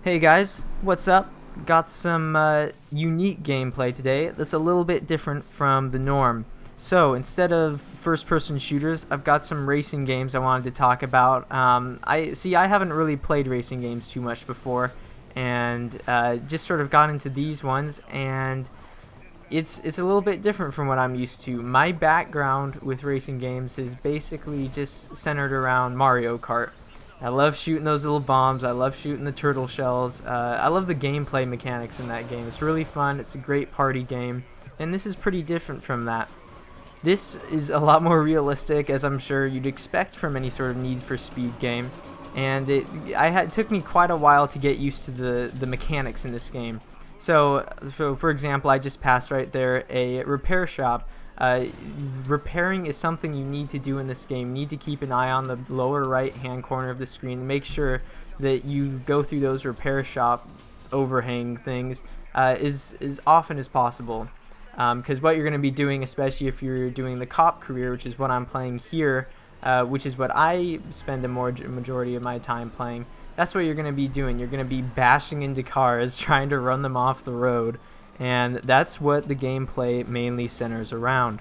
Hey guys, what's up? Got some unique gameplay today that's a little bit different from the norm. So instead of first-person shooters, I've got some racing games I wanted to talk about. I haven't really played racing games too much before, and just sort of got into these ones, and it's a little bit different from what I'm used to. My background with racing games is basically just centered around Mario Kart. I love shooting those little bombs. I love shooting the turtle shells. I love the gameplay mechanics in that game. It's really fun. It's a great party game, and this is pretty different from that. This is a lot more realistic, as I'm sure you'd expect from any sort of Need for Speed game, and it took me quite a while to get used to the mechanics in this game. So for example, I just passed right there a repair shop. Repairing is something you need to do in this game. You need to keep an eye on the lower right hand corner of the screen and make sure that you go through those repair shop overhang things as often as possible. Because what you're going to be doing, especially if you're doing the cop career, which is what I'm playing here, which is what I spend a majority of my time playing, that's what you're going to be doing. You're going to be bashing into cars, trying to run them off the road, and that's what the gameplay mainly centers around.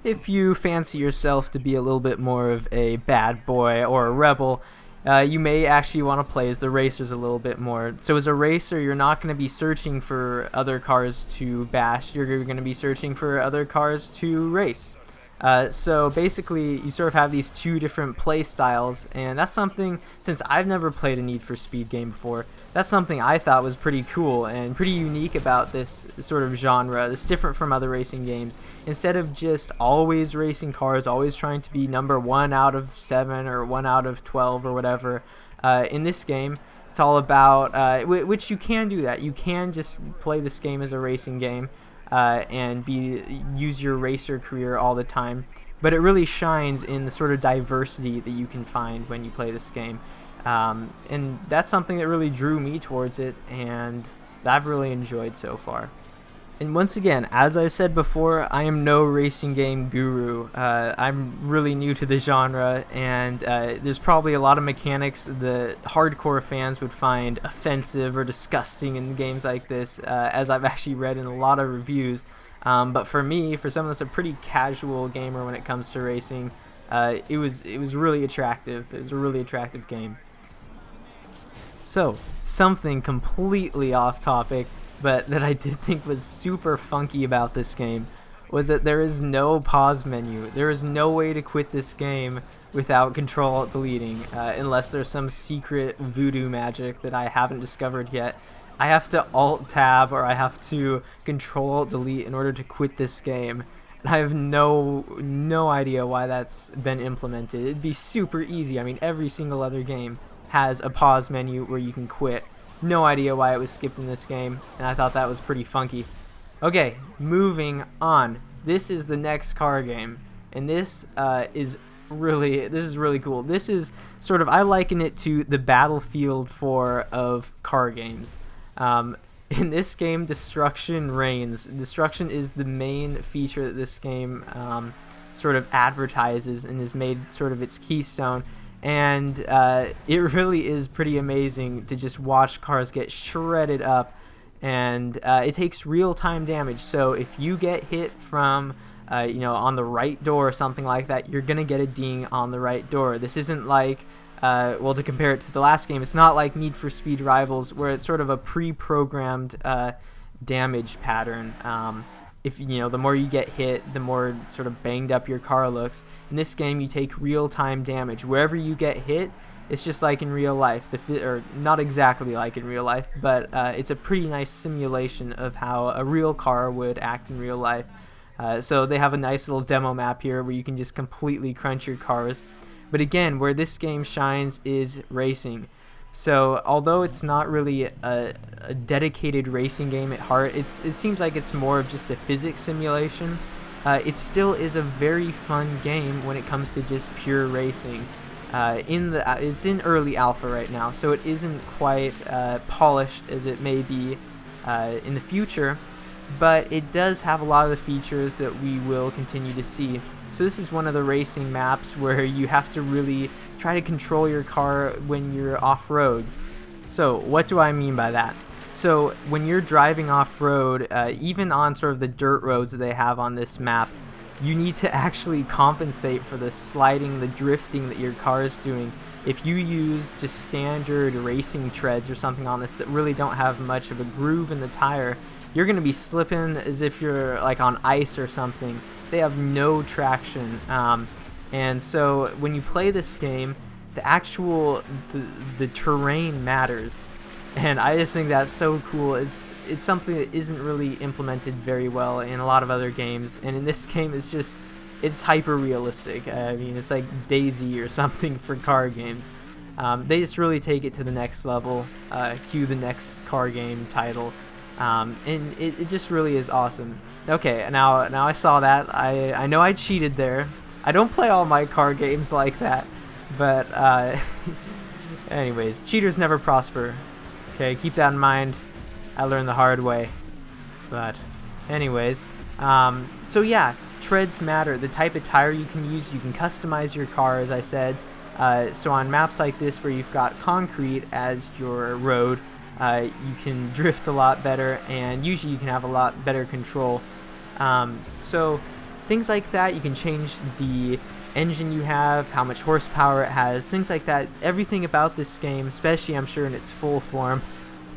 If you fancy yourself to be a little bit more of a bad boy or a rebel, you may actually want to play as the racers a little bit more. So as a racer, you're not going to be searching for other cars to bash. You're going to be searching for other cars to race. So basically, you sort of have these two different play styles, and that's something, since I've never played a Need for Speed game before, that's something I thought was pretty cool and pretty unique about this sort of genre. That's different from other racing games. Instead of just always racing cars, always trying to be number 1 out of 7 or 1 out of 12 or whatever, in this game, it's all about, which you can do that. You can just play this game as a racing game and use your racer career all the time. But it really shines in the sort of diversity that you can find when you play this game. And that's something that really drew me towards it, and that I've really enjoyed so far. And once again, as I said before, I am no racing game guru. I'm really new to the genre, and there's probably a lot of mechanics the hardcore fans would find offensive or disgusting in games like this, as I've actually read in a lot of reviews. But for me, for someone that's a pretty casual gamer when it comes to racing, it was really attractive. It was a really attractive game. So, something completely off topic, but that I did think was super funky about this game, was that there is no pause menu. There is no way to quit this game without Control-Alt-Deleting, unless there's some secret voodoo magic that I haven't discovered yet. I have to Alt-Tab or I have to Control-Alt-Delete in order to quit this game. And I have no idea why that's been implemented. It'd be super easy. I mean, every single other game has a pause menu where you can quit. No idea why it was skipped in this game, and I thought that was pretty funky. Okay, moving on. This is the next car game, and this is really cool. This is sort of, I liken it to the Battlefield 4 of car games. In this game, destruction reigns. Destruction is the main feature that this game sort of advertises and has made sort of its keystone. And it really is pretty amazing to just watch cars get shredded up, and it takes real-time damage. So if you get hit from on the right door or something like that, you're gonna get a ding on the right door. This isn't like to compare it to the last game, it's not like Need for Speed Rivals where it's sort of a pre-programmed damage pattern. If the more you get hit, the more sort of banged up your car looks. In this game, you take real-time damage. Wherever you get hit, it's just like in real life, or not exactly like in real life, but it's a pretty nice simulation of how a real car would act in real life. So they have a nice little demo map here where you can just completely crunch your cars. But again, where this game shines is racing. So although it's not really a dedicated racing game at heart, it seems like it's more of just a physics simulation. It still is a very fun game when it comes to just pure racing. It's in early alpha right now, so it isn't quite polished as it may be in the future, but it does have a lot of the features that we will continue to see. So this is one of the racing maps where you have to really try to control your car when you're off-road. So what do I mean by that? So when you're driving off-road, even on sort of the dirt roads that they have on this map, you need to actually compensate for the sliding, the drifting that your car is doing. If you use just standard racing treads or something on this that really don't have much of a groove in the tire, you're going to be slipping as if you're like on ice or something. They have no traction. And so when you play this game, the terrain matters. And I just think that's so cool. It's something that isn't really implemented very well in a lot of other games, and in this game it's hyper realistic. I mean, it's like Daisy or something for car games. They just really take it to the next level. Cue the next car game title, and it just really is awesome. Okay, now I saw that. I know I cheated there. I don't play all my car games like that, but anyways, cheaters never prosper. Okay, keep that in mind. I learned the hard way. But anyways, so yeah, treads matter. The type of tire you can use, you can customize your car, as I said. So on maps like this where you've got concrete as your road, you can drift a lot better, and usually you can have a lot better control. So things like that, you can change the engine you have, how much horsepower it has, things like that. Everything about this game, especially I'm sure in its full form.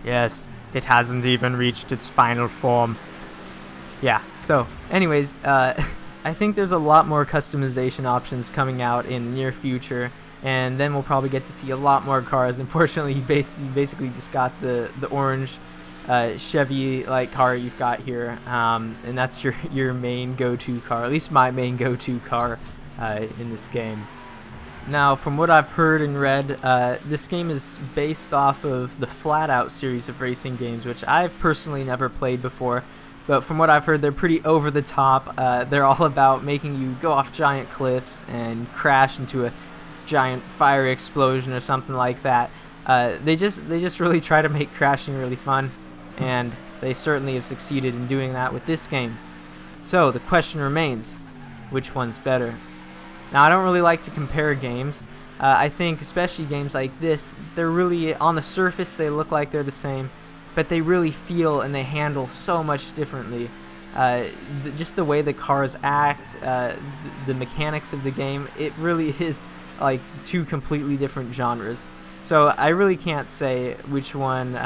Yes, it hasn't even reached its final form. Yeah, so anyways, I think there's a lot more customization options coming out in the near future, and then we'll probably get to see a lot more cars. Unfortunately, you basically just got the orange Chevy-like car you've got here, and that's your main go-to car, at least my main go-to car in this game. Now, from what I've heard and read, this game is based off of the Flatout series of racing games, which I've personally never played before, but from what I've heard, they're pretty over the top. They're all about making you go off giant cliffs and crash into a giant fire explosion or something like that. They just really try to make crashing really fun, and they certainly have succeeded in doing that with this game. So the question remains, which one's better? Now, I don't really like to compare games. I think especially games like this, they're really, on the surface, they look like they're the same, but they really feel and they handle so much differently. Just the way the cars act, the mechanics of the game, it really is like two completely different genres. So I really can't say which one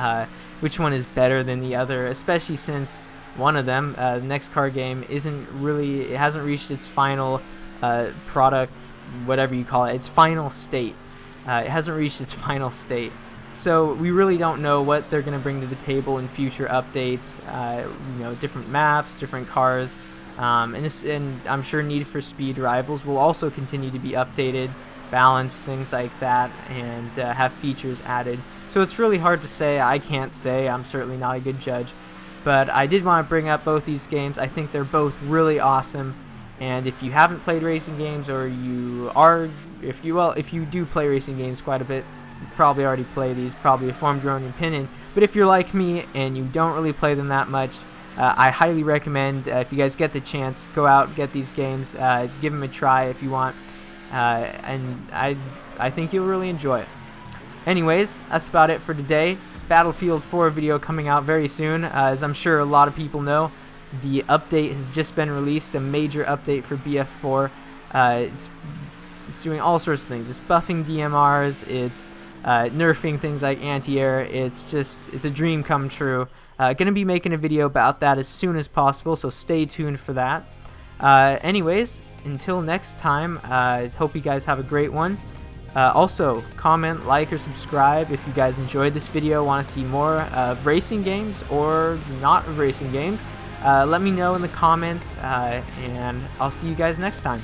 is better than the other, especially since one of them, the next car game, it hasn't reached its final product, whatever you call it, its final state. It hasn't reached its final state. So we really don't know what they're going to bring to the table in future updates. Different maps, different cars, and I'm sure Need for Speed Rivals will also continue to be updated, balanced, things like that, and have features added. So it's really hard to say. I can't say. I'm certainly not a good judge. But I did want to bring up both these games. I think they're both really awesome. And if you haven't played racing games, or if you do play racing games quite a bit, you've probably already played these, probably formed your own opinion. But if you're like me and you don't really play them that much, I highly recommend, if you guys get the chance, go out, get these games, give them a try if you want, and I think you'll really enjoy it. Anyways, that's about it for today. Battlefield 4 video coming out very soon. As I'm sure a lot of people know, the update has just been released, a major update for BF4. It's doing all sorts of things. It's buffing DMRs, it's nerfing things like anti-air. It's a dream come true. Gonna be making a video about that as soon as possible, so stay tuned for that. Anyways, until next time, hope you guys have a great one. Also, comment, like, or subscribe if you guys enjoyed this video, want to see more of racing games or not of racing games. Let me know in the comments, and I'll see you guys next time.